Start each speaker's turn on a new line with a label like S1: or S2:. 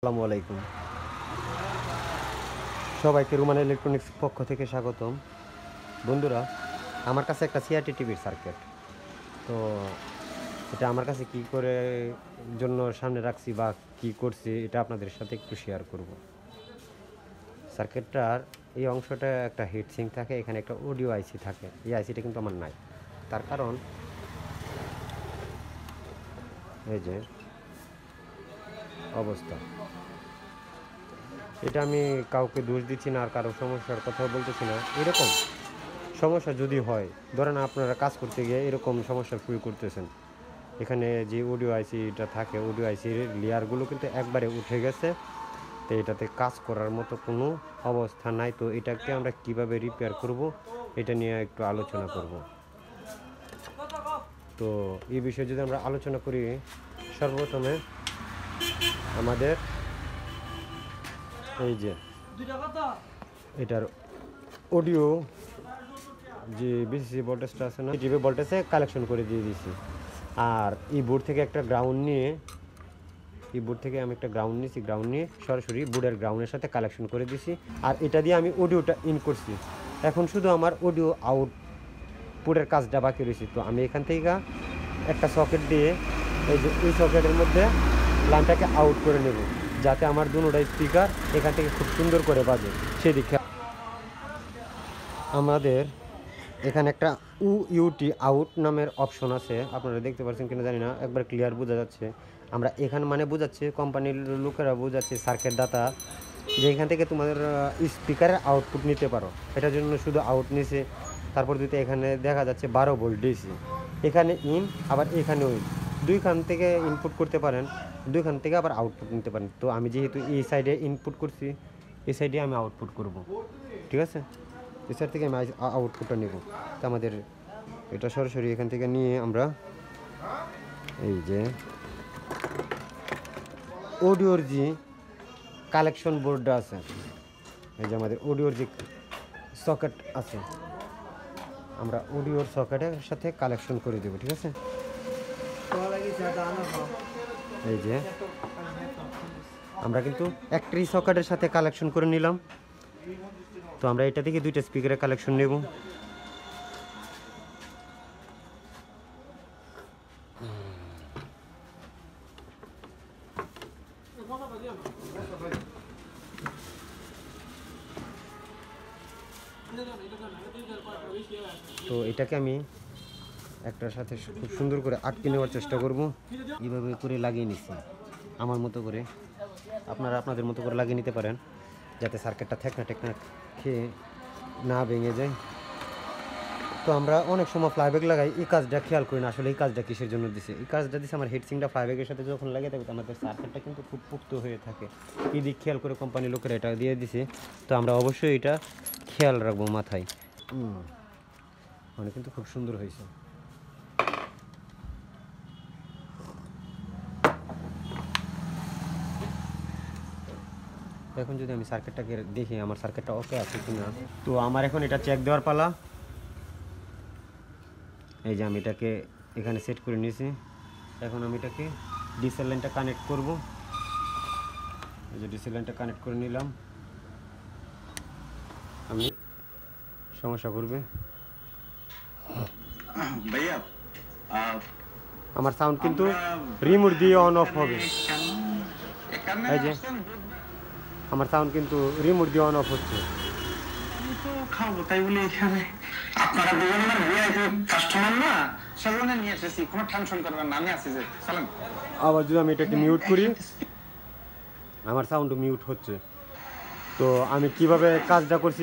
S1: আসসালামু আলাইকুম সবাইকে রুমান ইলেকট্রনিক্স পক্ষ থেকে স্বাগতম। বন্ধুরা, আমার কাছে একটা সিআরটি টিভির সার্কিট, তো এটা আমার কাছে কি করে জন্য সামনে রাখছি বা কি করছি এটা আপনাদের সাথে একটু শেয়ার করব। সার্কিটটার এই অংশটা একটা হিট সিঙ্ক থাকে, এখানে একটা অডিও আইসি থাকে। এই আইসিটা কিন্তু আমার নাই, তার কারণ এই যে অবস্থা। এটা আমি কাউকে দোষ দিচ্ছি না আর কারো সমস্যার কথাও বলতেছি না। এরকম সমস্যা যদি হয়, ধরেন আপনারা কাজ করতে গিয়ে এরকম সমস্যা ফিল করতেছেন, এখানে যে অডিও আইসিটা থাকে, অডিও আইসির লেয়ারগুলো কিন্তু একবারে উঠে গেছে, তো এটাতে কাজ করার মতো কোনো অবস্থা নাই। তো এটাকে আমরা কিভাবে রিপেয়ার করব এটা নিয়ে একটু আলোচনা করব। তো এই বিষয়ে যদি আমরা আলোচনা করি, সর্বপ্রথমে আমাদের এই যে এটার অডিও যে বিসিসি ভোল্টেজটা আছে না, টিভি ভোল্টেজে কালেকশন করে দিয়ে দিয়েছি। আর এই বোর্ড থেকে একটা গ্রাউন্ড নিয়ে, এই বোর্ড থেকে আমি একটা গ্রাউন্ড নিয়েছি, গ্রাউন্ড নিয়ে সরাসরি বোর্ডের গ্রাউন্ডের সাথে কালেকশন করে দিয়েছি। আর এটা দিয়ে আমি অডিওটা ইন করছি। এখন শুধু আমার অডিও আউটপুটের কাজটা বাকি রয়েছে। তো আমি এখান থেকে একটা সকেট দিয়ে এই যে এই সকেটের মধ্যে লাইনটাকে আউট করে নেব, যাতে আমার দুটোটা স্পিকার এখান থেকে খুব সুন্দর করে বাজে সেদিকে। আমাদের এখানে একটা ইউটি আউট নামের অপশন আছে, আপনারা দেখতে পাচ্ছেন কিনা জানি না, একবার ক্লিয়ার বোঝা যাচ্ছে। আমরা এখানে মানে বোঝাচ্ছি, কোম্পানির লোকেরা বোঝাচ্ছে সার্কিট ডাটা, যে এখান থেকে তোমাদের স্পিকারের আউটপুট নিতে পারো। এটার জন্য শুধু আউট নিছে। তারপর যদি এখানে দেখা যাচ্ছে 12 ভোল্ট ডিসি, এখানে ইন আবার এখানেও ইন, দুইখান থেকে ইনপুট করতে পারেন, দুইখান থেকে আবার আউটপুট নিতে পারেন। তো আমি যেহেতু এই সাইডে ইনপুট করছি, এই সাইডে আমি আউটপুট করব, ঠিক আছে? এই সাইড থেকে আমি আউটপুটটা নেব। তো আমাদের এটা সরাসরি এখান থেকে নিয়ে আমরা এই যে অডিওর যে কালেকশন বোর্ডটা আছে, এই যে আমাদের অডিওর যে সকেট আছে, আমরা অডিওর সকেটের সাথে কালেকশন করে দেব, ঠিক আছে? এই যে আমরা কিন্তু একটি সকেটের সাথে কালেকশন করে নিলাম। তো আমরা এটা থেকে দুইটা স্পিকারের কালেকশন নেব। তো এটাকে আমি একটার সাথে খুব সুন্দর করে আটকে নেওয়ার চেষ্টা করব। এইভাবে করে লাগিয়ে নিচ্ছি আমার মতো করে, আপনারা আপনাদের মতো করে লাগিয়ে নিতে পারেন, যাতে সার্কিটটা ঠেকনা খেয়ে না ভেঙে যায়। তো আমরা অনেক সময় ফ্লাইব্যাগ লাগাই, এই কাজটা খেয়াল করি না আসলে এই কাজটা কিসের জন্য দিছে। এই কাজটা দিছে আমার হিটসিংটা ফ্লাইব্যাগের সাথে যখন লাগে থাকে, আমাদের সার্কিটটা কিন্তু খুব পোক্ত হয়ে থাকে। এই দিক খেয়াল করে কোম্পানির লোকেরা এটা দিয়ে দিছে। তো আমরা অবশ্যই এটা খেয়াল রাখবো মাথায়। মানে কিন্তু খুব সুন্দর হয়েছে। এখন যদি আমি সার্কিটটাকে দেখি আমার সার্কিটটা ওকে আছে কিনা, তো আমার এখন এটা চেক দেওয়ার পালা। এই যে আমি এটাকে এখানে সেট করে নিয়েছি। এখন আমি এটাকে ডিসি লাইনটা কানেক্ট করব। এই যে ডিসি লাইনটা কানেক্ট করে নিলাম। আমি সমস্যা করবে ভাইয়া, আমার সাউন্ড কিন্তু রিমোট দিয়ে অন অফ হবে। এই যে আমার সাউন্ড কিন্তু রিমোট দিয়ে অন অফ হচ্ছে।
S2: খাবো তাই বলে এখানে আপনারা দুজন আমার ভিআইপি কাস্টমার না, সেজন্য নিয়ে এসেছি। কোনো টেনশন করবেন না, আমি আছি যে। চলেন।
S1: আবার যদি আমি এটাকে মিউট করি, আমার সাউন্ড মিউট হচ্ছে। তো আমি কিভাবে কাজটা করছি